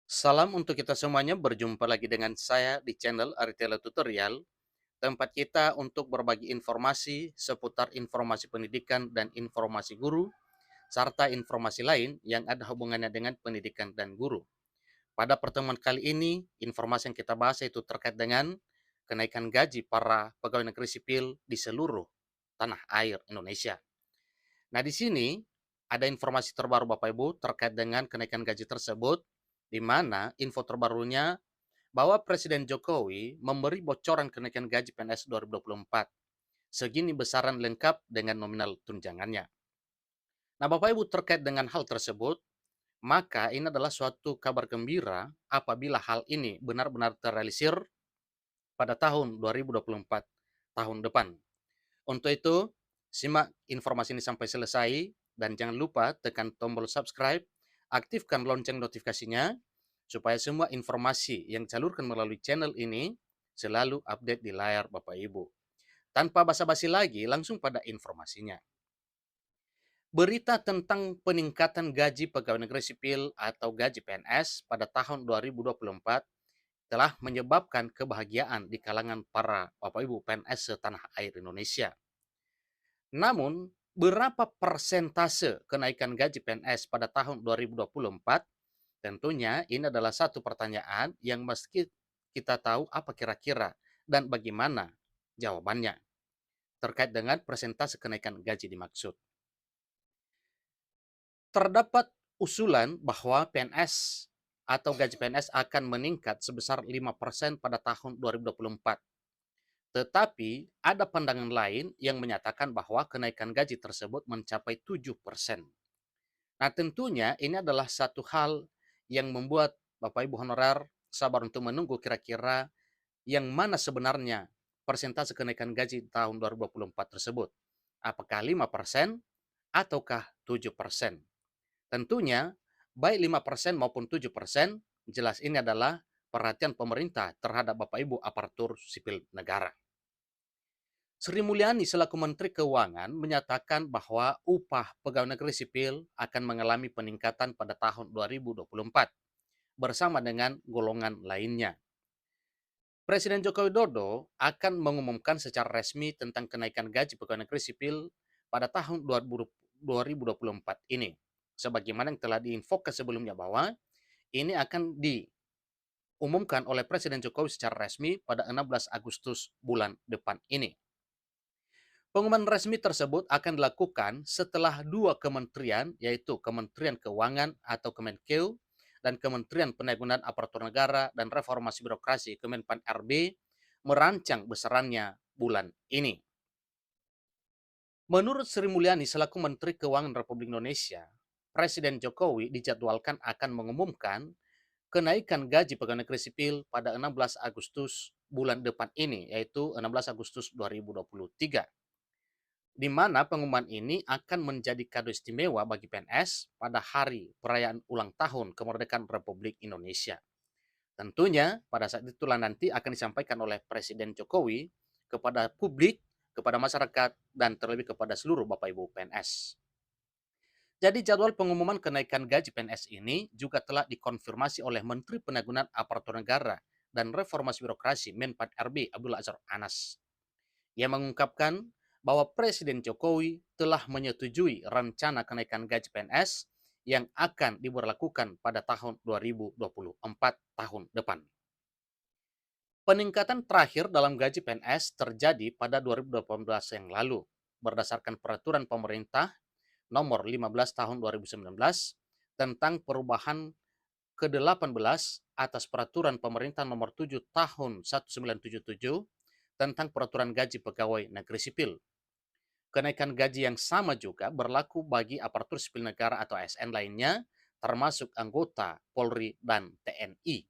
Salam untuk kita semuanya, berjumpa lagi dengan saya di channel Aritela Tutorial, tempat kita untuk berbagi informasi seputar informasi pendidikan dan informasi guru, serta informasi lain yang ada hubungannya dengan pendidikan dan guru. Pada pertemuan kali ini, informasi yang kita bahas itu terkait dengan kenaikan gaji para pegawai negeri sipil di seluruh tanah air Indonesia. Nah, di sini ada informasi terbaru Bapak Ibu terkait dengan kenaikan gaji tersebut, di mana info terbarunya bahwa Presiden Jokowi memberi bocoran kenaikan gaji PNS 2024. Segini besaran lengkap dengan nominal tunjangannya. Nah, Bapak Ibu, terkait dengan hal tersebut, maka ini adalah suatu kabar gembira apabila hal ini benar-benar terrealisir pada tahun 2024, tahun depan. Untuk itu, simak informasi ini sampai selesai dan jangan lupa tekan tombol subscribe, aktifkan lonceng notifikasinya supaya semua informasi yang disalurkan melalui channel ini selalu update di layar Bapak Ibu. Tanpa basa-basi lagi, langsung pada informasinya. Berita tentang peningkatan gaji pegawai negeri sipil atau gaji PNS pada tahun 2024 telah menyebabkan kebahagiaan di kalangan para Bapak Ibu PNS setanah air Indonesia. Namun, berapa persentase kenaikan gaji PNS pada tahun 2024? Tentunya ini adalah satu pertanyaan yang meski kita tahu apa kira-kira dan bagaimana jawabannya terkait dengan persentase kenaikan gaji dimaksud. Terdapat usulan bahwa PNS atau gaji PNS akan meningkat sebesar 5% pada tahun 2024. Tetapi ada pandangan lain yang menyatakan bahwa kenaikan gaji tersebut mencapai 7%. Nah, tentunya ini adalah satu hal yang membuat Bapak Ibu honorer sabar untuk menunggu kira-kira yang mana sebenarnya persentase kenaikan gaji tahun 2024 tersebut. Apakah 5% ataukah 7%? Tentunya baik 5% maupun 7%, jelas ini adalah perhatian pemerintah terhadap Bapak Ibu aparatur sipil negara. Sri Mulyani selaku Menteri Keuangan menyatakan bahwa upah pegawai negeri sipil akan mengalami peningkatan pada tahun 2024 bersama dengan golongan lainnya. Presiden Joko Widodo akan mengumumkan secara resmi tentang kenaikan gaji pegawai negeri sipil pada tahun 2024 ini. Sebagaimana yang telah diinfokan sebelumnya bahwa ini akan diumumkan oleh Presiden Jokowi secara resmi pada 16 Agustus bulan depan ini. Pengumuman resmi tersebut akan dilakukan setelah dua kementerian, yaitu Kementerian Keuangan atau Kemenkeu dan Kementerian Pendayagunaan Aparatur Negara dan Reformasi Birokrasi Kemenpan RB merancang besarannya bulan ini. Menurut Sri Mulyani selaku Menteri Keuangan Republik Indonesia, Presiden Jokowi dijadwalkan akan mengumumkan kenaikan gaji pegawai negeri sipil pada 16 Agustus bulan depan ini, yaitu 16 Agustus 2023. Di mana pengumuman ini akan menjadi kado istimewa bagi PNS pada hari perayaan ulang tahun kemerdekaan Republik Indonesia. Tentunya pada saat itulah nanti akan disampaikan oleh Presiden Jokowi kepada publik, kepada masyarakat, dan terlebih kepada seluruh Bapak Ibu PNS. Jadi jadwal pengumuman kenaikan gaji PNS ini juga telah dikonfirmasi oleh Menteri Pendayagunaan Aparatur Negara dan Reformasi Birokrasi Menpan RB Abdullah Azhar Anas. Ia mengungkapkan bahwa Presiden Jokowi telah menyetujui rencana kenaikan gaji PNS yang akan diberlakukan pada tahun 2024 tahun depan. Peningkatan terakhir dalam gaji PNS terjadi pada 2018 yang lalu berdasarkan peraturan pemerintah nomor 15 tahun 2019 tentang perubahan ke-18 atas peraturan pemerintah nomor 7 tahun 1977 tentang peraturan gaji pegawai negeri sipil. Kenaikan gaji yang sama juga berlaku bagi aparatur sipil negara atau ASN lainnya, termasuk anggota Polri dan TNI.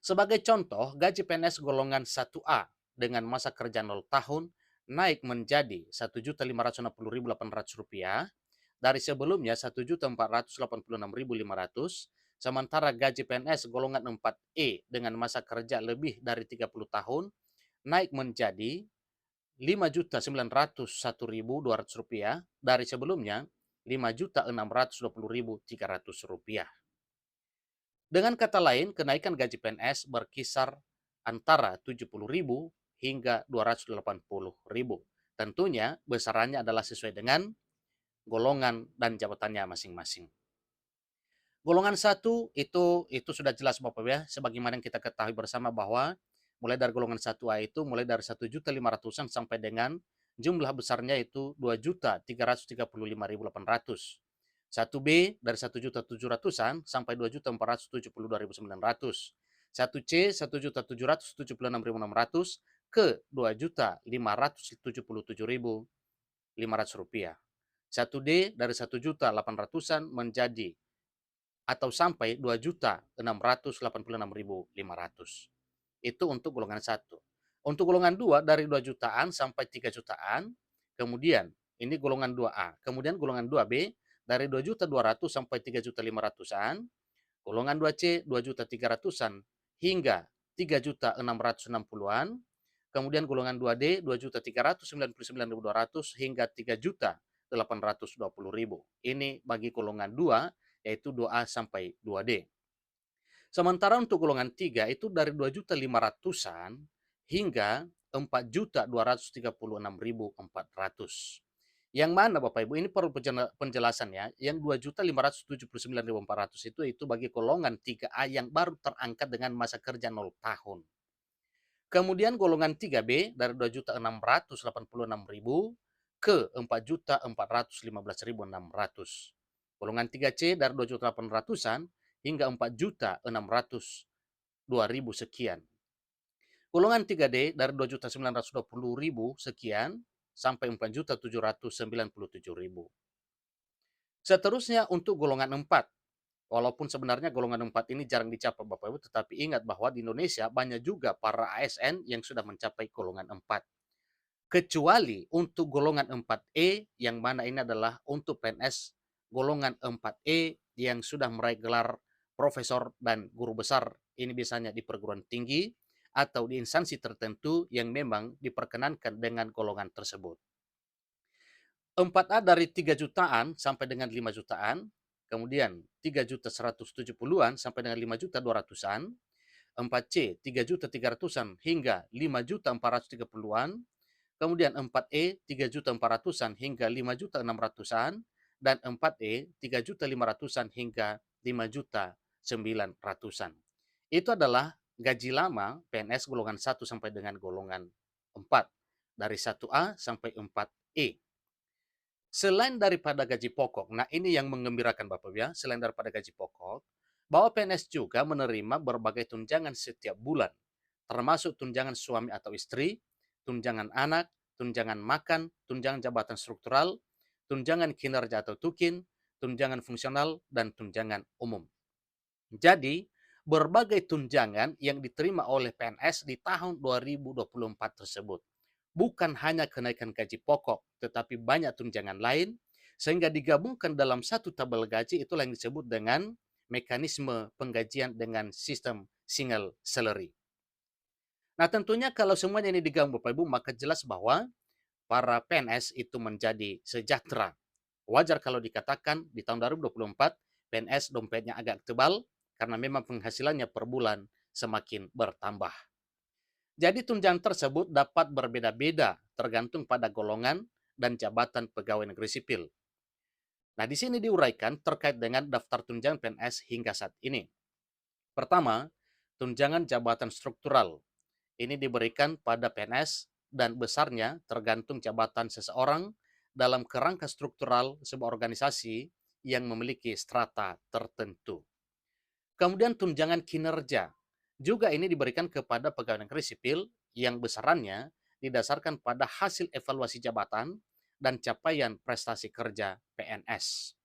Sebagai contoh, gaji PNS golongan 1A dengan masa kerja 0 tahun naik menjadi Rp1.560.800 dari sebelumnya Rp1.486.500, sementara gaji PNS golongan 4E dengan masa kerja lebih dari 30 tahun naik menjadi Rp5.901.200 dari sebelumnya Rp5.620.300. Dengan kata lain, kenaikan gaji PNS berkisar antara 70.000 hingga 280.000. Tentunya besarannya adalah sesuai dengan golongan dan jabatannya masing-masing. Golongan satu itu sudah jelas Bapak ya, sebagaimana yang kita ketahui bersama bahwa mulai dari golongan 1A itu mulai dari 1.500.000-an sampai dengan jumlah besarnya itu 2.335.800. 1B dari 1.700.000-an sampai 2.472.900. 1C 1.776.600 ke 2.577.500 rupiah. 1D dari 1.800.000-an menjadi atau sampai 2.686.500. Itu untuk golongan 1. Untuk golongan 2 dari 2 jutaan sampai 3 jutaan, kemudian ini golongan 2A. Kemudian golongan 2B dari 2.200.000 sampai 3.500.000-an, golongan 2C 2.300.000-an hingga 3.660.000-an, kemudian golongan 2D 2.399.200 hingga 3.820.000. Ini bagi golongan 2 yaitu 2A sampai 2D. Sementara untuk golongan 3 itu dari 2.500.000-an hingga 4.236.400. Yang mana Bapak Ibu, ini perlu penjelasan ya. Yang 2.579.400 itu bagi golongan 3A yang baru terangkat dengan masa kerja 0 tahun. Kemudian golongan 3B dari 2.686.000 ke 4.415.600. Golongan 3C dari 2.800-an hingga 4.602.000 sekian. Golongan 3D dari 2.920.000 sekian sampai 4.797.000. Seterusnya untuk golongan 4. Walaupun sebenarnya golongan 4 ini jarang dicapai Bapak Ibu, tetapi ingat bahwa di Indonesia banyak juga para ASN yang sudah mencapai golongan 4. Kecuali untuk golongan 4E yang mana ini adalah untuk PNS golongan 4E yang sudah meraih gelar profesor dan guru besar. Ini biasanya di perguruan tinggi atau di instansi tertentu yang memang diperkenankan dengan golongan tersebut. 4A dari 3 jutaan sampai dengan 5 jutaan, kemudian 3.170.000-an sampai dengan 5.200.000-an, 4C 3.300.000-an hingga 5.430.000-an, kemudian 4E 3.400.000-an hingga 5.600.000-an, dan 4E 3.500.000-an hingga 5.900.000-an. Itu adalah gaji lama PNS golongan 1 sampai dengan golongan 4, dari 1A sampai 4E. Selain daripada gaji pokok, nah ini yang menggembirakan Bapak ya, selain daripada gaji pokok, bahwa PNS juga menerima berbagai tunjangan setiap bulan, termasuk tunjangan suami atau istri, tunjangan anak, tunjangan makan, tunjangan jabatan struktural, tunjangan kinerja atau tukin, tunjangan fungsional, dan tunjangan umum. Jadi, berbagai tunjangan yang diterima oleh PNS di tahun 2024 tersebut. Bukan hanya kenaikan gaji pokok, tetapi banyak tunjangan lain, sehingga digabungkan dalam satu tabel gaji, itulah yang disebut dengan mekanisme penggajian dengan sistem single salary. Nah tentunya kalau semuanya ini digabung Bapak Ibu, maka jelas bahwa para PNS itu menjadi sejahtera. Wajar kalau dikatakan di tahun 2024 PNS dompetnya agak tebal karena memang penghasilannya per bulan semakin bertambah. Jadi tunjangan tersebut dapat berbeda-beda tergantung pada golongan dan jabatan pegawai negeri sipil. Nah, di sini diuraikan terkait dengan daftar tunjangan PNS hingga saat ini. Pertama, tunjangan jabatan struktural. Ini diberikan pada PNS dan besarnya tergantung jabatan seseorang dalam kerangka struktural sebuah organisasi yang memiliki strata tertentu. Kemudian tunjangan kinerja. Juga ini diberikan kepada pegawai negeri sipil yang besarannya didasarkan pada hasil evaluasi jabatan dan capaian prestasi kerja PNS.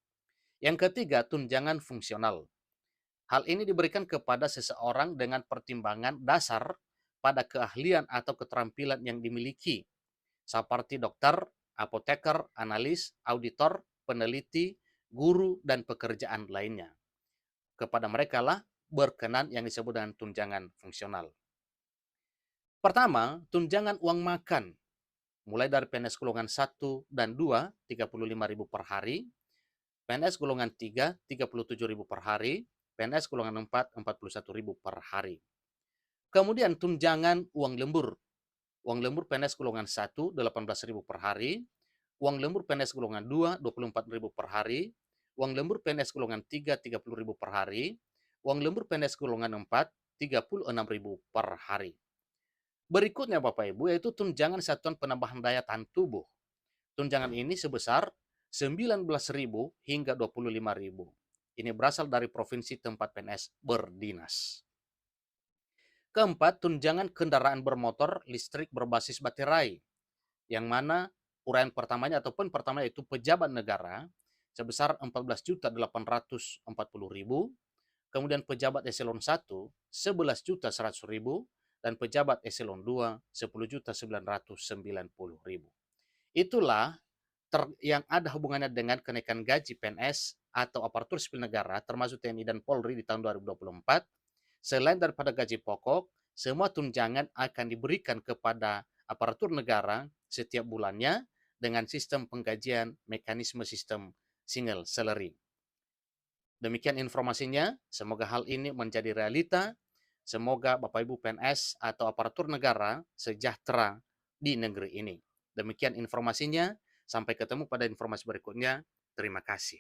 Yang ketiga, tunjangan fungsional. Hal ini diberikan kepada seseorang dengan pertimbangan dasar pada keahlian atau keterampilan yang dimiliki, seperti dokter, apoteker, analis, auditor, peneliti, guru, dan pekerjaan lainnya. Kepada mereka lah berkenan yang disebut dengan tunjangan fungsional. Pertama, tunjangan uang makan. Mulai dari PNS golongan 1 dan 2, 35.000 per hari. PNS golongan 3, 37.000 per hari. PNS golongan 4, 41.000 per hari. Kemudian tunjangan uang lembur. Uang lembur PNS golongan 1, 18.000 per hari. Uang lembur PNS golongan 2, 24.000 per hari. Uang lembur PNS golongan 3, 30.000 per hari. Uang lembur PNS golongan 4, 36.000 per hari. Berikutnya Bapak Ibu, yaitu tunjangan satuan penambahan daya tahan tubuh. Tunjangan ini sebesar 19.000 hingga 25.000. Ini berasal dari provinsi tempat PNS berdinas. Keempat, tunjangan kendaraan bermotor listrik berbasis baterai, yang mana uraian pertamanya ataupun pertama yaitu pejabat negara sebesar 14.840.000, kemudian pejabat eselon 1 11.100.000, dan pejabat eselon 2 10.990.000. Itulah yang ada hubungannya dengan kenaikan gaji PNS atau aparatur sipil negara termasuk TNI dan Polri di tahun 2024. Selain daripada gaji pokok, semua tunjangan akan diberikan kepada aparatur negara setiap bulannya dengan sistem penggajian mekanisme sistem single salary. Demikian informasinya, semoga hal ini menjadi realita. Semoga Bapak Ibu PNS atau aparatur negara sejahtera di negeri ini. Demikian informasinya, sampai ketemu pada informasi berikutnya. Terima kasih.